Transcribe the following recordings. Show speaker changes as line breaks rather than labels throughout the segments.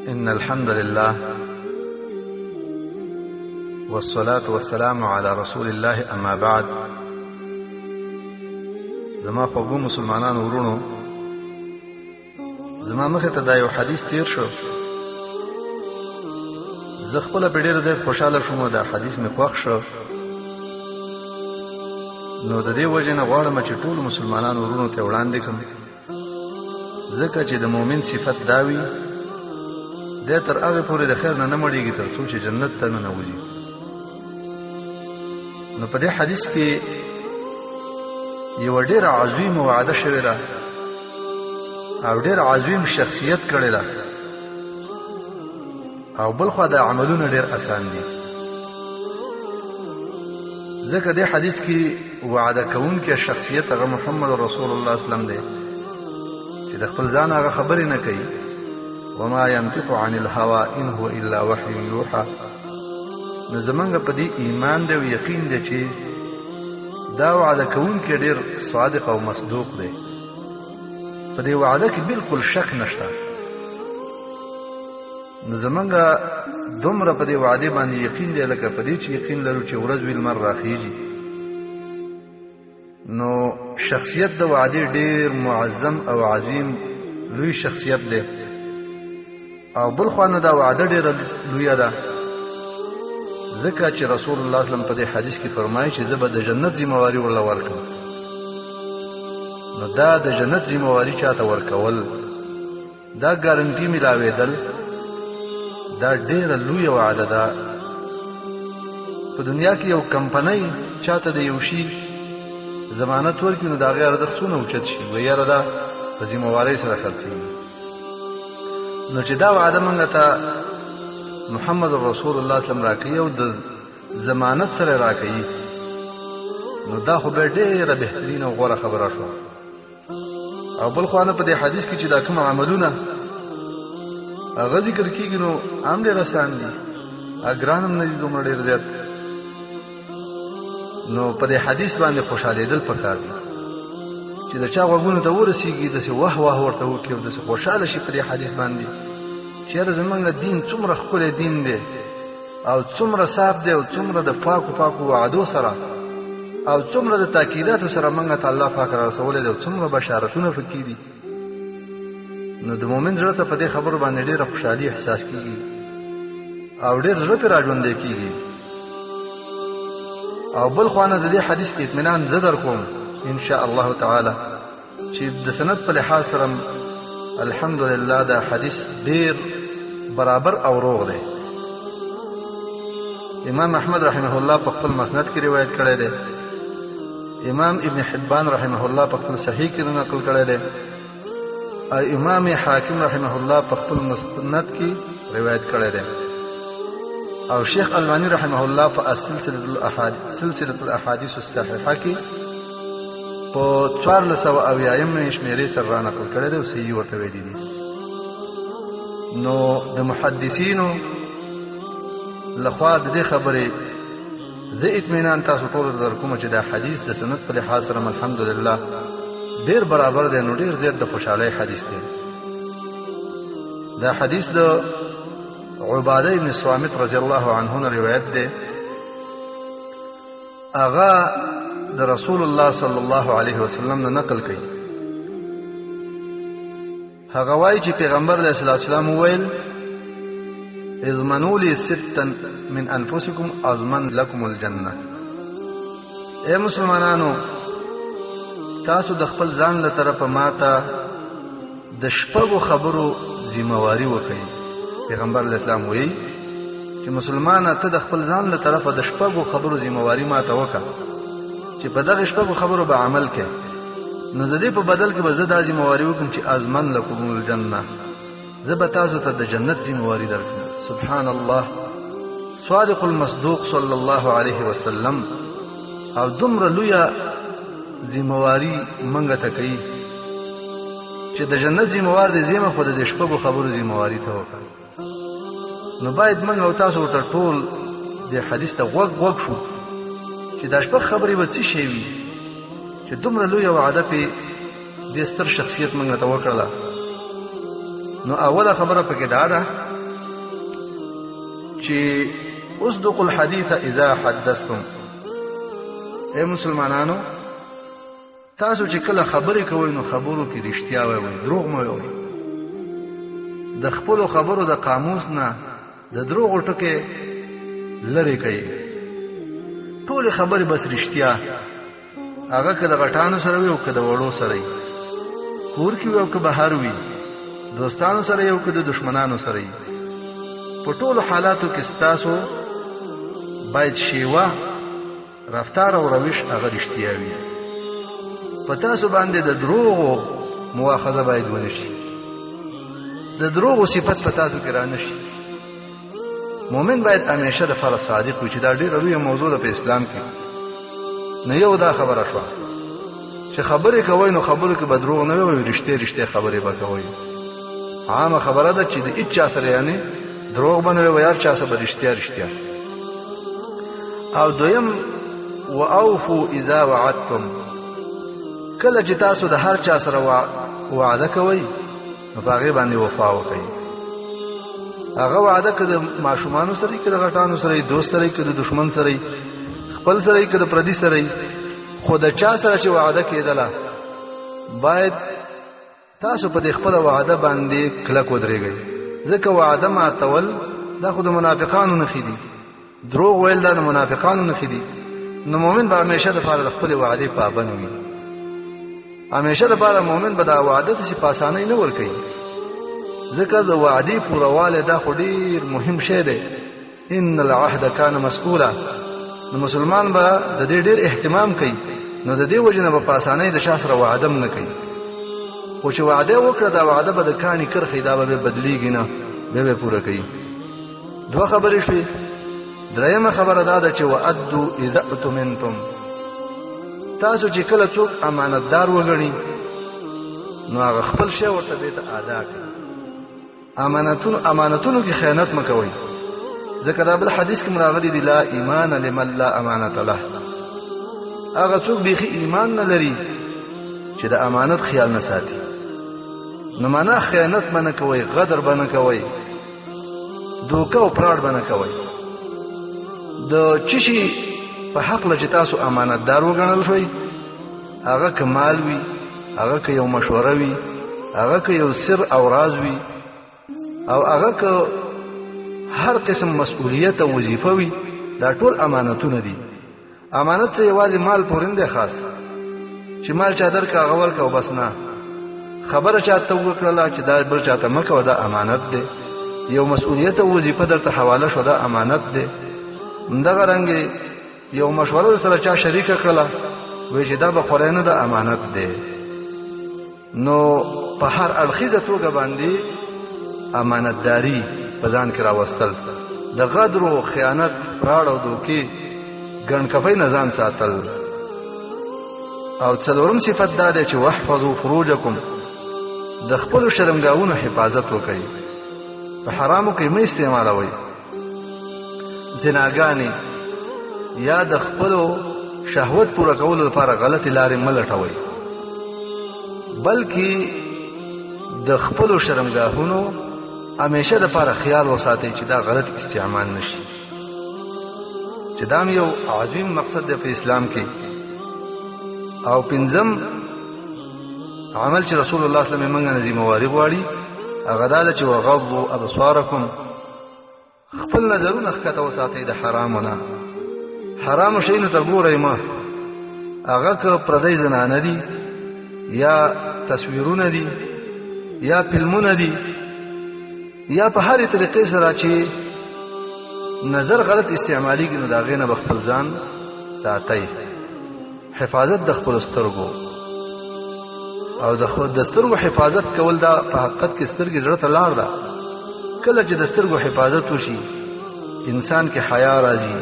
إن الحمد لله والصلاة والسلام على رسول الله أما بعد. زما خوږو مسلمانانو ورونو، زما مخه ته دا یو حدیث تیر شو. زه خپل په ډېر ډېر خوشاله شوم. دا حدیث مې خوښ شو، نو د دې وجه نه غواړم چې ټول مسلمانانو ورونو ته وړاندې کړم، ځکه چې د مؤمن صفت دا وي د تر هغه پورې د خیر نه مړېږي تر څو چې جنت ته ننوځي. نو په دې حدیث کې یو ډېر عظیم وعده شوې ده او ډېر عظیم شخصیت کړی ده، او بل خوا د عملونه ډېر آسان دي. ځکه دې حدیث کې وعده کوونکی شخصیت هغه محمد رسول الله صلی الله علیه وسلم دی چې د خپل ځان هغه خبرې نه کوي. وما ينطق عن الهوى إن هو إلا وحي يوحى. نو زمونږ په دې ایمان دی او یقین دی چې دا وعده کوونکی ډېر صادق او مصدوق دی. په دې وعده کې بالکل شک نشته. نو زمونږ دومره په دې وعده باندې یقین دی لکه په دې چې یقین لرو چې ورځ ویل مر راخیږي. نو شخصیت د وعده ډېر معظم او عظیم لوی شخصیت دی، او بل خو نه دا وعده ډېره لویه ده، ځکه چې رسول الله صلی الله علیه وسلم په دې حدیث کې فرمایي چې زه به د جنت ذمہواری ورله ورکړم. نو دا د جنت ذمہواری چاته ورکول، دا ګارنټي ملاوېدل، دا ډېره لویه وعده ده. په دنیا کې یو کمپنۍ چاته د یو شي ضمانت ورکړي نو د هغې ارزښت څونه اوچت شي، وایي یاره دا په ذمہوارۍ سره خرڅېږي. نو چې دا وعده موږ ته محمد رسول الله صلی الله علیه وسلم راکوي او د ضمانت سره راکوي، نو دا خو به ډېره بهترینه او غوره خبره شوه. او بل خوا نه په دې حدیث کې چې دا کوم عملونه هغه ذکر کېږي نو هم ډېر اسان دي، ګران هم نه دي دومره ډېر زیات. نو په دې حدیث باندې خوشحالېدل پکار دي چې د چا غوږونو ته ورسېږي داسې واه واه ورته وکړي او داسې خوشحاله شي په دې حدیث باندې چې یاره زمونږ دین څومره ښکلی دین دی او څومره صاف دی او څومره د پاکو پاکو وعدو سره او څومره د تاکیداتو سره موږ ته الله پاک را رسولی دی او څومره بشارتونه پکې دي. نو د مؤمن زړه ته په دې خبرو باندې ډېره خوشحالي احساس کېږي او ډېر زړه پرې راژوندی کېږي. او بل خوا نه د دې حدیث کې اطمینان زه در کوم ان شاء الله تعالی چې د سند په لحاظ سره الحمدلله دا حدیث ډېر برابر او روغ دی. امام احمد رحمه الله په خپل مسند کې روایت کړی دی، امام ابن حبان رحمه الله په خپل صحیح کې نقل کړی دی، او امام حاکم رحمه الله په خپل مستند کې روایت کړی دی، او شیخ البانی رحمه الله په سلسله الاحاديث الصحیحه کې په 1400 شمیرې سره را نقل کړی دی او صحیح ورته ویلي دي. نو د محدثینو لخوا د دې خبرې زه اطمینان تاسو ټول در کوم چې دا حدیث د سند په لحاظ سره الحمدلله ډېر برابر دی، نو ډېر زیات د خوشحالۍ حدیث دی. دا حدیث د عباده ابن صامت رضی الله عنه نه روایت دی. هغه د رسول الله صلی الله علیه وسلم نه نقل کوي. هغه وایي چې پیغمبر علیه السلام وویل اضمنوا لي ستا من انفسکم اضمن لكم الجنه. اے مسلمانانو، تاسو د خپل ځان له طرفه ماته د شپږو خبرو ذمہواری وکړئ. پیغمبر علیه السلام وایي چې مسلمانه ته د خپل ځان له طرفه د شپږو خبرو ذمہواری ماته وکړه چې په دغه شپږو خبرو به عمل کوي، نو د دې په بدل کې به زه دا ذمہواری وکړم چې اضمن لکم الجنه، زه به تاسو ته د جنت ذمہواری درکړم. سبحان الله، صادق المصدوق صلی الله علیه وسلم او دومره لویه ذمہواری منګه ته کوي چې د جنت ذمہوار دې زیمه خو د شپږو خبرو ذمہواری ته وکړه. نو باید موږ او تاسو ورته ټول د حدیث ته غوږ شو چې دا شپږ خبرې به څه شی وي چې دومره لویه وعده پې دې ستر شخصیت موږ ته وکړله. نو اوله خبره پکې دا ده چې اصدقوا الحديث اذا حدثتم. اے مسلمانانو تاسو چې کله خبرې کوئ نو خبرو کې رښتیا وایئ، دروغ مه وایئ. د خپلو خبرو د قاموس نه د دروغو ټکي لرې کړئ. ټولې خبرې بس رښتیا، هغه که د غټانو سره وي او که د وړو سره وي، کور کې وي او که بهر وي، دوستانو سره وي او که د دشمنانو سره وي. په ټولو حالاتو کې ستاسو باید شیوه، رفتار او روش هغه رښتیا وي. په تاسو باندې د دروغو مؤاخذه باید ونه شي، د دروغو صفت په تاسو کې را نه شي. مؤمن باید همیشه د فر صادق وي، چې دا ډېره لویه موضوع ده په اسلام کې. نو یو دا خبره شوه چې خبرې کوئ نو خبرو کې به دروغ نه وي، رښتیا خبرې به کوئ. عامه خبره ده چې د هېڅ چا سره یعنې دروغ به نه وي، هر چا سره به رښتیا. او دویم واوفوا اذا وعدتم، کله چې تاسو د هر چا سره وعده کوئ نو په هغې باندې وفا وکړئ. هغه وعده که د ماشومانو سره که د غټانو سره، دوست سره که د دشمن سره، خپل سره که د پردي سره، خو د چا سره چې وعده کېدله باید تاسو په دې خپله وعده باندې کلک ودرېږئ. ځکه وعده ماتول دا خو د منافقانو نښې دي، دروغ ویل دا د منافقانو نښې دي. نو مؤمن به همیشه دپاره د خپلې وعدې پابند وي. همیشه دپاره مؤمن به دا وعده داسې په اسانۍ نه ورکوي، ځکه د وعدې پوروالی دا خو ډېر مهم شی دی. ان العهد کان مسئولا. نو مسلمان به د دې ډېر اهتمام کوي، نو د دې وجې نه به په اسانۍ د شا سره وعده هم نه کوي. خو چې وعده وکړه دا وعده به د کاڼي کرښې دا به بدلیږي نه، بیا به پوره کوي. دوه خبرې شوې. درېیمه خبره دا ده چې وادوا اذا اؤتمنتم، تاسو چې کله څوک امانتدار وګڼي نو هغه خپل شی ورته دې ته ادا کړي. امانتونو کې خیانت مه کوئ، ځکه دا بل حدیث کې راغلی دی لا ایمان لمن لا امانت له. هغه څوک بیخي ایمان نه لري چې د امانت خیال نه ساتي. نو معنا خیانت به نه کوئ، غدر به نه کوئ، دوکه او پراډ به نه کوئ. د چې شي په حقله چې تاسو امانتدار وګڼل شوئ، هغه که مال وي، هغه که یو مشوره وي، هغه که یو سر او راز وي، او هغه که هر قسم مسئولیت او وظیفه وي، دا ټول امانتونه دي. امانت ته یوازې مال پورې دی خاص، چې مال چا درکړه هغه ورکړه او بس نه. خبره چاته وکړله چې دا بل چاته مه کوه، دا امانت دی. یو مسئولیت او وظیفه درته حواله شوه، دا امانت دی. همدغه رنګې یو مشوره سره چا شریکه کړله، وایي چې دا به خورای نه، دا امانت دی. نو په هر اړخیزه توګه باندې امانتداري په ځان کې راوستل، د غدر و خیانت، پراړ او دوکې، ګڼکفۍ نه ځان ساتل. او څلورم صفت دا دی چې واحفظوا فروجکم، د خپلو شرمګاهونو حفاظت وکړئ، په حرامو کې مه استعمالوئ. زناګانې یا د خپلو شهوت پوره کولو لپاره غلطې لارې مه لټوئ، بلکې د خپلو شرمګاهونو همیشه دپاره خیال وساتئ چې دا غلط استعمال نشي، چې دا یو عظیم مقصد دی په اسلام کې. او پنځم عمل چې رسول الله صلی الله علیه وسلم موږ نه ذمہواري غواړي، هغه دا ده چې وغضوا ابصارکم، خپل نظرونه ښکته وساتئ د حرامو نه. حرامو شیونو ته ګورئ مه، هغه که پردی زنانه دي، یا تصویرونه دي، یا فلمونه دي، یا په هرې طریقې سره چې نظر غلط استعمالیږي، نو د هغې نه به خپل ځان ساتئ. حفاظت د خپلو سترګو، او د سترګو حفاظت کول دا په حقیقت کې سترګې زړه ته لار ده. کله چې د سترګو حفاظت وشي، انسان کې حیا راځي،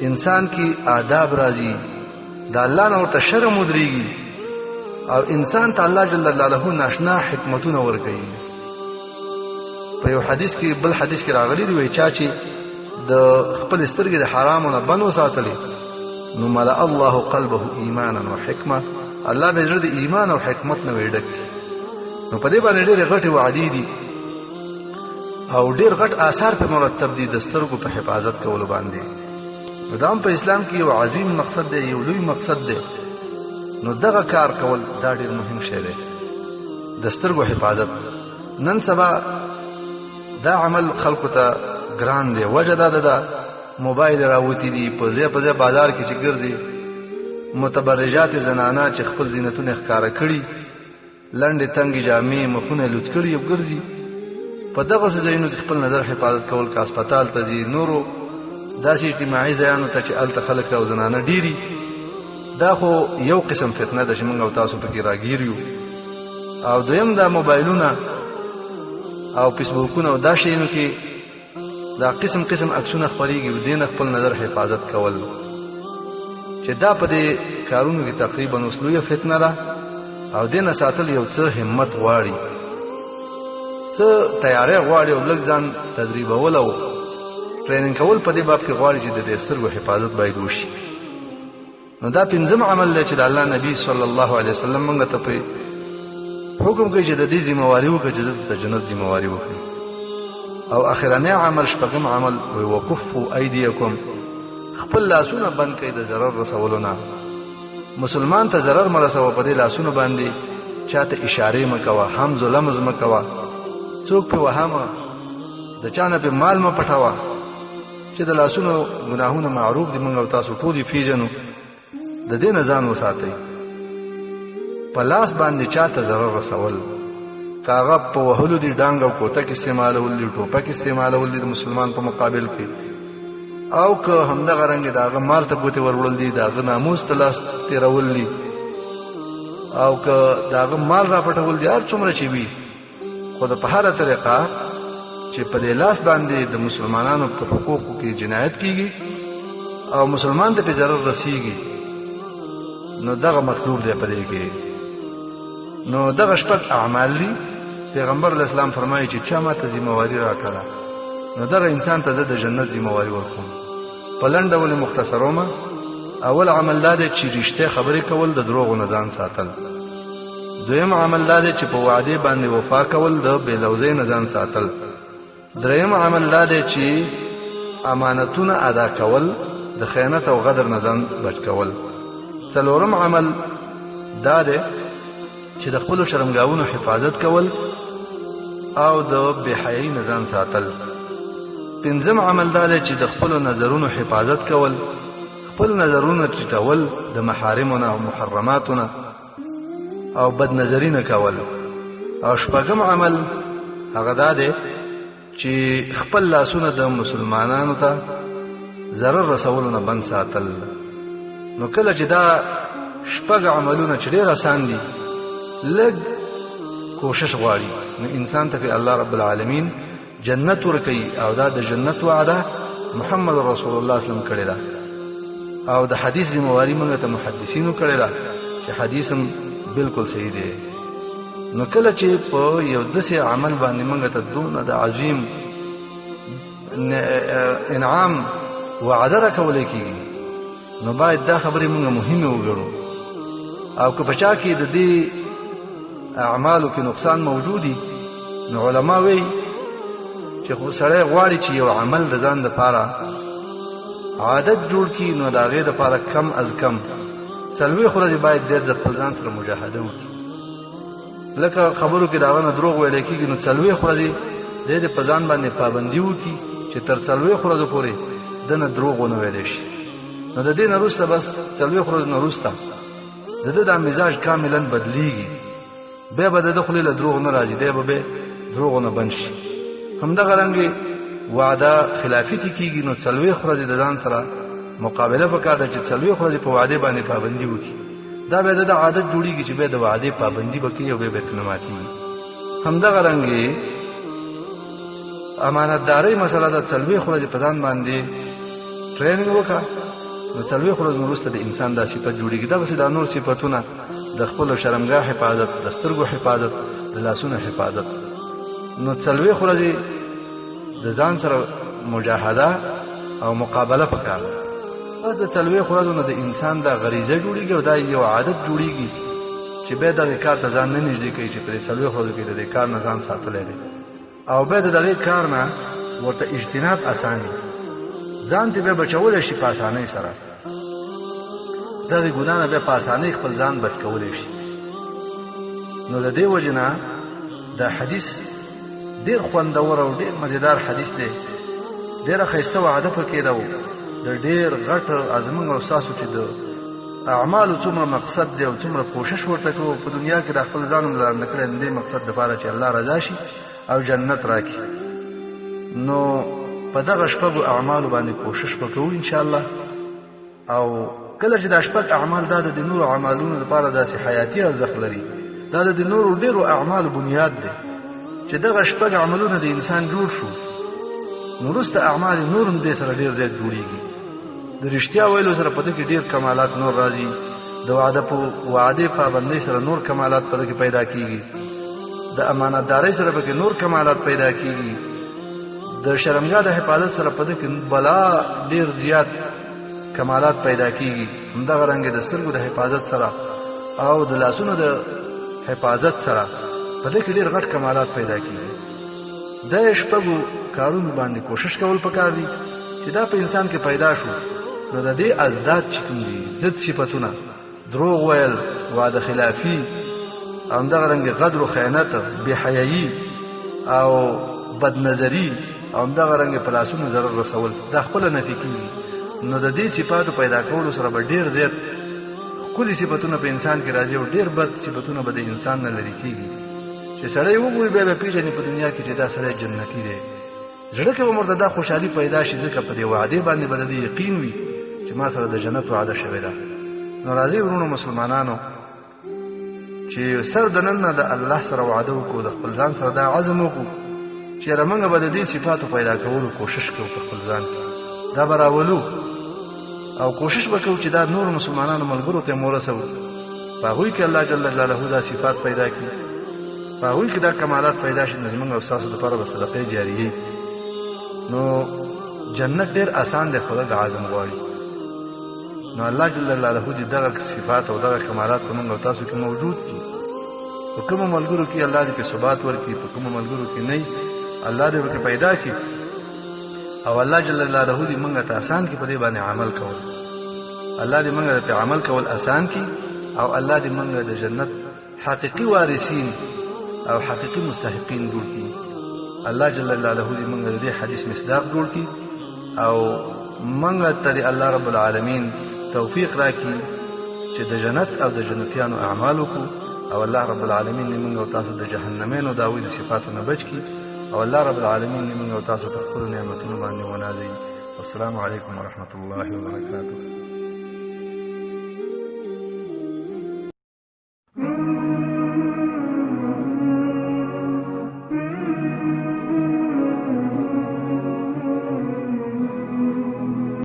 انسان کې آداب راځي، د الله نه ورته شرم ودرېږي، او انسان ته الله جل جلاله ناشنا حکمتونه ورکوي. په یو حدیث کې، بل حدیث کې راغلی دی، وایي چا چې د خپل سترګې د حرامو نه بند وساتلې نو ملأ الله قلبه ایمانا و حکمه، الله به زړه د ایمان او حکمت نه وي ډک. نو په دې باندې ډېرې غټې وعدې دي. او ډیر غټ آثار په مرتب دي د سترګو په حفاظت کولو باندې. نو دا په اسلام کې یو عظیم مقصد دی، یو لوی مقصد دی. نو دغه کار کول دا ډیر مهم شی دی، د سترګو حفاظت. نن سبا دا عمل خلکو ته ګران دی، وجه دا ده موبایل راوتی دي په ځای په ځای بازار کې چې ګرځي متبرجات زنانه چې خپل زینتونه ښکارا کړي، لنډې تنګې جامې مخونه لوڅ کړي او ګرځي. په دغه ځایونو کې خپل نظر حفاظت کول که هسپتال ته ځي، نورو داسې اجتماعي ځایانو ته چې هلته خلک او زنانه ډېري، دا خو یو قسم فتنه ده چې موږ او تاسو پکې راګیر یو. او دویم دا موبایلونه او فیسبوکونه او دا شیانو کې دا قسم قسم عکسونه خپرېږي، دې نه خپل نظر حفاظت کول چې دا په دې کارونو کې تقریبا اوس لویه فتنه ده. او دې نه ساتل یو څه همت غواړي، څه تیاری غواړي، او لږ ځان تدریبول او ټریننګ کول په دې باب کې غواړي چې د دې سترګو حفاظت باید وشي. نو دا پنځم عمل دی چې د الله نبی صلی الله علیه وسلم موږ ته په حکم کوي چې د دې ذمہواری وکړي چې د جنت ذمہواری وکړي. او اخرنی عمل شپږم عمل وی وکفوا ایدیکم، خپل لاسونه بند کړئ د ضرر رسولو نه. مسلمان ته ضرر مرسوه په دې لاسونو باندې، چاته اشاره مکوه، حمز و لمز مکوه، څوک په وهمه د چانه په مال م پټاوه، چې د لاسونو ګناهونه معروف دي، موږ او تاسو ټول پیژنو. د دې نه ځان وساتئ. په لاس باندې چاته ضرر رسول، کاغه په وهلو دي، ډانګ او کوتک استعمالول دي، ټوپک استعمالول دي د مسلمان په مقابل کې، او که همدغه رنګ داغه مال ته ګوتې وروړل دي، داغه ناموس ته لاس تیرول دي، او که داغه مال را پټول دي، هر څومره چې وي، خو د په هره طریقه چې په دې لاس باندې د مسلمانانو په حقوقو کې جنایت کیږي او مسلمان ته په ضرر رسیږي، نو دغه مطلوب دی په دې کې. نو دغه شپږ اعمال دي. پیغمبر اسلام فرمایي چې چا ماته ذمہواری راکړه، نو دغه انسان ته د جنت ذمہواری ورکوم. په لنډ ډول مختصرومه، اول عمل دا دی چې رښتیا خبرې کول، د دروغو نه ځان ساتل. دویم عمل دا دی چې په وعده باندې وفا کول، د بېلوزۍ نه ځان ساتل. دریم عمل دا دی چې امانتونه ادا کول، د خیانت او غدر نه ځان بچ کول. څلورم عمل دا دی چې د خپل شرمګاونو حفاظت کول او د بېحیايي نه ځان ساتل. پنځم عمل دا دی چې د خپل نظرونو حفاظت کول، خپل نظرونه ټیټول د محارمونو او محرماتونو او بد نظری نه کول. او شپږم عمل هغه دا دی چې خپل لاسونه د مسلمانانو ته ضرر رسولو نه بند ساتل. نو کله چې دا شپږ عملونه چې ډېر آسان دي، لږ کوشش غواړي، نو انسان ته په الله رب العالمین جنت ورکوي. او دا د جنت وعده محمد رسول الله صلی الله علیه وسلم کړی ده، او د حدیث ذمہواری موږ ته محدثینو کړی ده چې حدیث هم بالکل صحیح دی. نو کله چې په یو داسې عمل باندې موږ ته دونه د عظیم انعام وعده راکولی کېږي، نو باید دا خبرې موږ مهمه وګڼو. او که په چا کې د دې اعمالو کې نقصان موجودي، نو علما وایي چې خو سړی غواړي چې یو عمل د ځان دپاره عادت جوړ کړي، نو د هغې دپاره کم از کم 40 ورځې باید د خپل ځان سره مجاهده وکړي. لکه خبرو کې د هغه نه دروغ ویلی کېږي، نو 40 ورځې د په ځان باندې پابندي وکړي چې تر 40 ورځو پورې د نه دروغ ونه ویلی شي. نو د دې نه وروسته بس 40 ورځې نه وروسته د ده دا مزاج کاملا بدلیږي، بیا به د ده خولې له دروغ نه راځي، دی به بیا دروغو نه بند شي. همدغه رنګې وعده خلافیتې کېږي، نو 40 ورځې د ځان سره مقابله پکار ده چې 40 ورځې په وعدې باندې پابندي وکړي. دا بیا د عادت جوړیږي چې بیا د وعدې پابندي به کوي او بیا به نه ماتېږي. همدغه رنګې امانتدارۍ مسله ده، 40 ورځې په ځان باندې ټریننګ وکړه، نو 40 ورځې وروسته د انسان دا صفت جوړیږي. دغسې دا نور صفتونه د خپلو شرمګاه حفاظت، د سترګو حفاظت، د لاسونو حفاظت. نو 40 ورځې د ځان سره مجاهده او مقابله پکار ده. بس د 40 ورځو نه د انسان دا غریزه جوړیږي او دا یو عادت جوړیږي چې بیا دغه کار ته ځان نه نږدې کوي چې په 40 ورځو کې د دې کار نه ځان ساتلی دی. او بیا د دغې کار نه ورته اجتناب اسان وي ځان ته بیا بچولی شي په اسانۍ سره دغې ګناه نه بیا په اسانۍ خپل ځان بچ کولی شي نو د دې وجې نه دا حدیث ډېر خوندور او ډېر مزیدار حدیث دی ډېره ښایسته وعده پکې ده د ډېر غټ زموږ او ستاسو چې د اعمالو څومره مقصد دی او څومره کوشش ورته کوو په دنیا کې د خپل ځان ملانده کړی د دې مقصد دپاره چې الله رضا شي او جنت راکړي نو په دغه شپږو اعمالو باندې کوشش به کوو انشاءالله او کله چې دا شپږ اعمال دا د نورو اعمالونو لپاره داسې حیاتي ارزښت لري دا د نورو ډېرو اعمالو بنیاد دی چې دغه شپږ عملونه د انسان جوړ شو نو وروسته اعمال نور هم دې سره ډېر زیات جوړېږي د رښتیا ویلو سره په دې کې ډېر کمالات نور راځي د وعدې پابندۍ سره نور کمالات په دې کې پیدا کېږي د امانتدارۍ سره په کې نور کمالات پیدا کېږي د شرمګاه د حفاظت سره په دې کې بلا ډېر زیات کمالات پیدا کېږي همدغه رنګې د سترګو د حفاظت سره او د لاسونو د حفاظت سره په دې کې ډېر غټ کمالات پیدا کېږي د شپږو کارونو باندې کوشش کول پکار دي چې دا په انسان کې پیدا شو نو د دې ازداد چې کوم دي ضد صفتونه دروغ ویل وعده خلافي او همدغه رنګې غدر و خیانت بېحیایي او بدنظري او همدغه رنګې په لاسونو ضرر رسول دا خپله نفي کېږي نو د دې صفاتو پیدا کولو سره به ډېر زیات ښکلي صفتونه په انسان کې راځي او ډېر بد صفتونه به د انسان نه لرې کېږي چې سړی وګوري بیا به پېژني په دنیا کې چې دا سړی جنتي دی زړه کې به ورته دا خوشحالي پیدا شي ځکه په دې وعدې باندې به د دې یقین وي چې ما سره د جنت وعده شوې ده نو راځئ ورونو مسلمانانو چې سر د نن نه د الله سره وعده وکړو د خپل ځان سره دا عزم وکړو چې یاره موږ به د دې صفاتو پیدا کولو کوشش کوو په خپل ځان کې دا به راولو او کوشش به کوو چې دا نور مسلمانانو ملګرو ته مو رسوو په هغوی کې الله جل جلاله دا صفات پیدا کړي په هغوی کې دا کمالات پیدا شي نو زموږ او ستاسو دپاره به صدقې جاریې نو جنت ډېر آسان دی خو دغه عزم غواړي نو الله جل جلاله دې دغه صفات او دغه کمالات په موږ او تاسو کې موجود دي په کومو ملګرو کې الله دې په ثبات ورکړي په کومو ملګرو کې نه الله دې پکې پیدا کړي او الله جل جلاله دې موږ ته آسان کړي په دې باندې عمل کول الله دې موږ ته عمل کول آسان کړي او الله دې موږ د جنت حقيقي وارثین او حقيقي مستحقین جوړ کړي الله جل جلاله دې موږ دې حدیث مصداق جوړ کړي او موږ ته الله رب العالمین توفیق راکړي چې د جنت او د جنتیانو اعمال وکړو او الله رب العالمین دې موږ او تاسو د جهنمینو د هغوی د صفاتو نه بچ کړي او الله رب العالمین دې موږ او تاسو په خپلو نعمتونو باندې ونازوي والسلام علیکم ورحمة الله وبرکاته